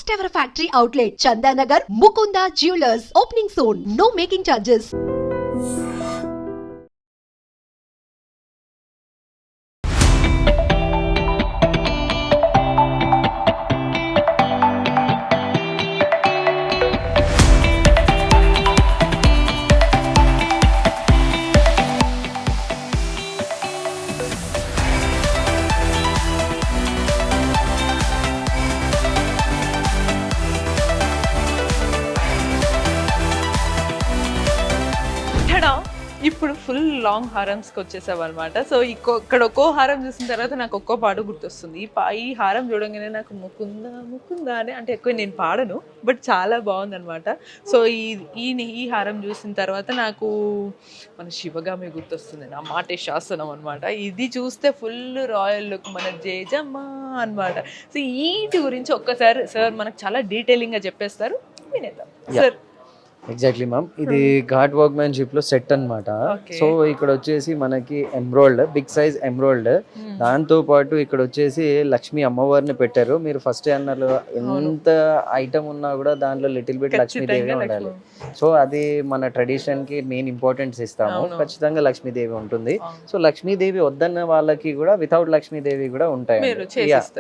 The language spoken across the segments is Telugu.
first ever factory outlet, Chandanagar, Mukunda Jewelers, opening soon. No making charges. ఇప్పుడు ఫుల్ లాంగ్ హారమ్స్కి వచ్చేసాం అనమాట. సో ఇక్కడ ఒక్కో హారం చూసిన తర్వాత నాకు ఒక్కో పాట గుర్తొస్తుంది. ఈ హారం చూడంగానే నాకు ముకుందా ముకుందా అని, అంటే ఎక్కువ నేను పాడను, బట్ చాలా బాగుందనమాట. సో ఈ హారం చూసిన తర్వాత నాకు మన శివగామి గుర్తొస్తుంది, నా మాటే శాసనం అనమాట. ఇది చూస్తే ఫుల్ రాయల్ లుక్, మన జేజమ్మ అనమాట. సో వీటి గురించి ఒక్కసారి సార్ మనకు చాలా డీటెయిలింగ్గా చెప్పేస్తారు, వినేద్దాం సార్. ఎగ్జాక్ట్లీ మ్యామ్, ఇది ఘాట్ వర్క్మెన్షిప్ లో సెట్ అన్నమాట. సో ఇక్కడ వచ్చేసి మనకి ఎమ్రాల్డ్, బిగ్ సైజ్ ఎమ్రాల్డ్, దాంతో పాటు ఇక్కడ వచ్చేసి లక్ష్మీ అమ్మవారిని పెట్టారు. మీరు ఫస్ట్ అన్నారు ఎంత ఐటమ్ ఉన్నా కూడా దాంట్లో లిటిల్ బిట్ లక్ష్మీదేవి ఉండాలి. సో అది మన ట్రెడిషన్ కి మెయిన్ ఇంపార్టెన్స్ ఇస్తాము, ఖచ్చితంగా లక్ష్మీదేవి ఉంటుంది. సో లక్ష్మీదేవి వద్దన్న వాళ్ళకి కూడా వితౌట్ లక్ష్మీదేవి కూడా ఉంటాయి.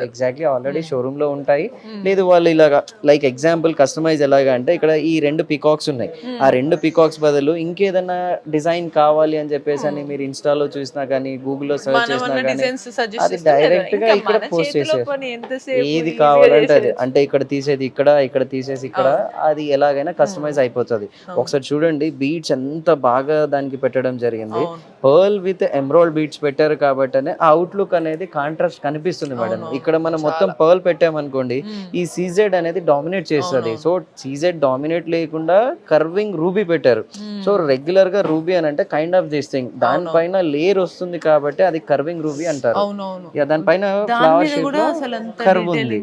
ఎగ్జాక్ట్లీ, ఆల్రెడీ షోరూమ్ లో ఉంటాయి. లేదు వాళ్ళు ఇలాగా లైక్ ఎగ్జాంపుల్ కస్టమైజ్ ఎలాగా అంటే ఇక్కడ ఈ 2 పికాక్స్ ఉన్నాయి. ఆ 2 పికాక్స్ బదులు ఇంకేదైనా డిజైన్ కావాలి అని చెప్పేసి అని మీరు ఇన్స్టాలో చూసినా కానీ, గూగుల్లో సర్చ్ చేసినా కానీ అది డైరెక్ట్ గా ఇక్కడ పోస్ట్ చేసేది. ఏది కావాలంటే అది, అంటే ఇక్కడ తీసేది ఇక్కడ, ఇక్కడ తీసేసి ఇక్కడ, అది ఎలాగైనా కస్టమైజ్ అయిపోతుంది. ఒకసారి చూడండి బీడ్స్ ఎంత బాగా దానికి పెట్టడం జరిగింది. పర్ల్ విత్ ఎమరాల్డ్ బీడ్స్ పెట్టారు కాబట్టి ఆ అవుట్లుక్ అనేది కాంట్రాస్ట్ కనిపిస్తుంది మేడం. ఇక్కడ మనం మొత్తం పర్ల్ పెట్టామనుకోండి, ఈ సీజెడ్ అనేది డామినేట్ చేస్తుంది. సో సీజెడ్ డామినేట్ లేకుండా కర్వింగ్ రూబీ పెట్టారు. సో రెగ్యులర్ గా రూబీ అని అంటే కైండ్ ఆఫ్ దిస్ థింగ్, దానిపైన లేయర్ వస్తుంది కాబట్టి అది కర్వింగ్ రూబీ అంటారు. దానిపైన ఫ్లవర్ షేప్ లో కర్వ్ ఉంది.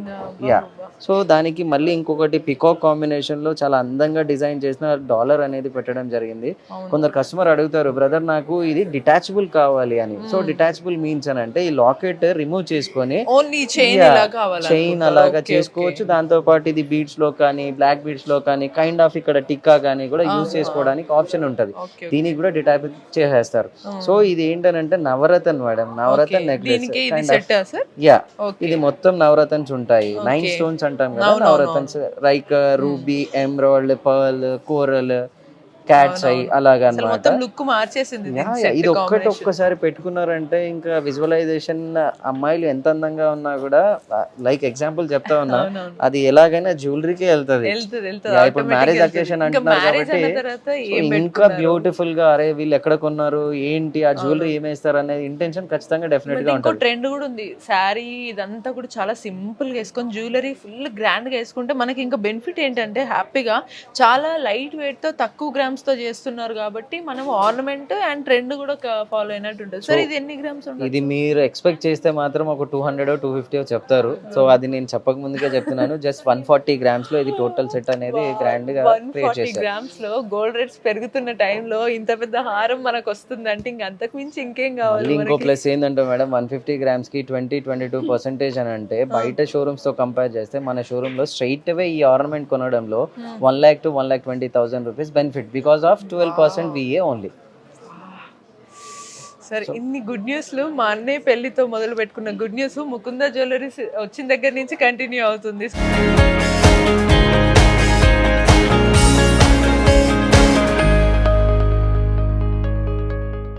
సో దానికి మళ్ళీ ఇంకొకటి పికాక్ కాంబినేషన్ లో చాలా అందంగా డిజైన్ చేసిన డాలర్ అనేది పెట్టడం జరిగింది. కొందరు కస్టమర్ అడుగుతారు, బ్రదర్ నాకు ఇది డిటాచబుల్ కావాలి అని. సో డిటాచబుల్ మీన్స్ అని అంటే ఈ లాకెట్ రిమూవ్ చేసుకొని చైన్ అలాగా చేసుకోవచ్చు. దాంతో పాటు ఇది బీడ్స్ లో కానీ, బ్లాక్ బీడ్స్ లో కానీ, కైండ్ ఆఫ్ ఇక్కడ టిక్కా కానీ కూడా యూజ్ చేసుకోవడానికి ఆప్షన్ ఉంటది. దీనికి కూడా డిటాచబుల్ చేసేస్తారు. సో ఇది ఏంటంటే నవరత్న మేడం, నవరత్న నెక్లెస్. ఇది మొత్తం నవరత్న్స్ ఉంటాయి. 9 స్టోన్స్ అంటాం కదా, Navratnas like ruby, emerald, pearl, coral, cat's eye అలాగా అన్నమాట. ఇది ఒక్కసారి పెట్టుకున్నారంటే ఇంకా విజువలైజేషన్, అమ్మాయిలు ఎంత అందంగా ఉన్నా కూడా లైక్ ఎగ్జాంపుల్ చెప్తా ఉన్నా, అది ఎలాగైనా జ్యువెలరీకి వెళ్తుంది. ఇప్పుడు మ్యారేజ్ అకేషన్ అంటున్నారు కాబట్టి ఇంకా బ్యూటిఫుల్ గా, అరే వీళ్ళు ఎక్కడ కొన్నారు ఏంటి, ఆ జ్యువెలరీ ఏమేస్తారు అనేది ఇంటెన్షన్ ఖచ్చితంగా డెఫినెట్ గా ఉంటుంది. ట్రెండ్ కూడా ఉంది, శారీ ఇదంతా కూడా చాలా సింపుల్ గా వేసుకొని జ్యువెలరీ ఫుల్ గ్రాండ్ గా వేసుకుంటే మనకి ఇంకా బెనిఫిట్ ఏంటంటే హ్యాపీగా చాలా లైట్ వెయిట్ తో తక్కువ గ్రామ్స్ తో చేస్తున్నారు కాబట్టి మనం ఆర్నమెంట్ అండ్ ట్రెండ్ కూడా ఫాలో అయినట్టు ఉంటుంది. సార్ ఇది ఎన్ని గ్రామ్స్ ఉంటుంది? ఇది మీరు ఎక్స్పెక్ట్ చేస్తే మాత్రం ఒక 200 250 చెప్తారు. సో అది నేను చెప్పక ముందుకే చెప్తున్నాను, జస్ట్ 140 గ్రామ్స్ లో ఇది టోటల్ సెట్ అనేది గ్రాండ్ గా క్రియేట్ చేశారు. 140 గ్రామ్స్ లో గోల్డ్ రేట్స్ పెరుగుతున్న టైంలో ఇంత పెద్ద హారం మనకు వస్తుంది అంటే ఇంకా అంతకు మించి ఇంకేం కావాలి. ఇంకో ప్లస్ ఏంటంటే మేడం, 150 గ్రామ్స్ కి 20-22% అని అంటే బయట షోరూమ్స్ తో కంపేర్ చేస్తే మన షోరూమ్ లో స్ట్రైట్ అవే ఈ ఆర్నమెంట్ కొనడంలో 1 lakh to 1,20,000 rupees benefit because of 12% VA only. సరే, ఇన్ని గుడ్ న్యూస్లు మా అన్నయ్య పెళ్లితో మొదలు పెట్టుకున్న గుడ్ న్యూస్ ముకుందా జ్యువెలరీస్ వచ్చిన దగ్గర నుంచి కంటిన్యూ అవుతుంది.